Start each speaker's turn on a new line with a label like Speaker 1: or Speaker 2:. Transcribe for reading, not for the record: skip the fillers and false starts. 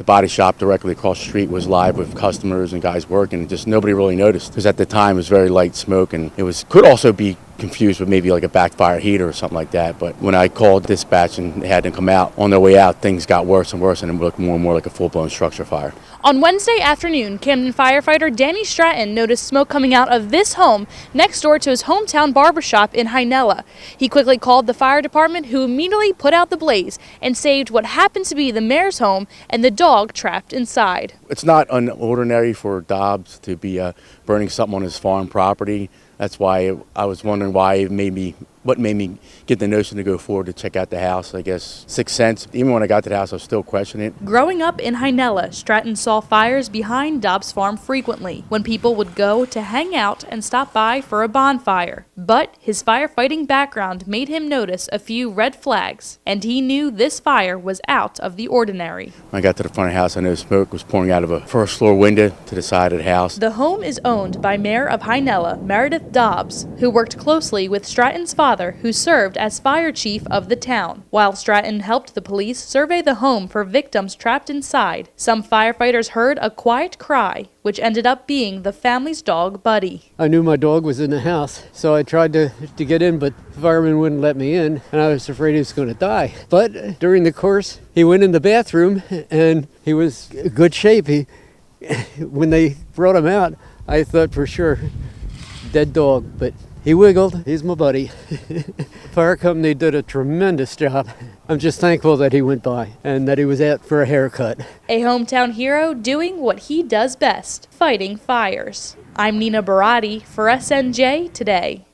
Speaker 1: body shop directly across the street was live with customers and guys working, and just nobody really noticed because at the time it was very light smoke, and could also be confused with maybe like a backfire heater or something like that. But when I called dispatch and they had them come out, on their way out, things got worse and worse, and it looked more and more like a full-blown structure fire.
Speaker 2: On Wednesday afternoon, Camden firefighter Danny Stratton noticed smoke coming out of this home next door to his hometown barbershop in Hynella. He quickly called the fire department, who immediately put out the blaze and saved what happened to be the mayor's home and the dog trapped inside.
Speaker 1: It's not unordinary for Dobbs to be burning something on his farm property. That's why I was wondering what made me get the notion to go forward to check out the house. I guess 6th sense. Even when I got to the house, I was still questioning it.
Speaker 2: Growing up in Hynella, Stratton saw fires behind Dobbs Farm frequently when people would go to hang out and stop by for a bonfire. But his firefighting background made him notice a few red flags, and he knew this fire was out of the ordinary.
Speaker 1: When I got to the front of the house, I noticed smoke was pouring out of a first-floor window to the side of the house.
Speaker 2: The home is owned by Mayor of Hynella, Meredith Dobbs, who worked closely with Stratton's father, who served as fire chief of the town. While Stratton helped the police survey the home for victims trapped inside, some firefighters heard a quiet cry, which ended up being the family's dog, Buddy.
Speaker 3: I knew my dog was in the house, so I tried to get in, but the fireman wouldn't let me in, and I was afraid he was going to die. But during the course, he went in the bathroom, and he was in good shape. When they brought him out, I thought for sure, dead dog, but he wiggled. He's my buddy. The fire company did a tremendous job. I'm just thankful that he went by and that he was out for a haircut.
Speaker 2: A hometown hero doing what he does best, fighting fires. I'm Nina Barati for SNJ Today.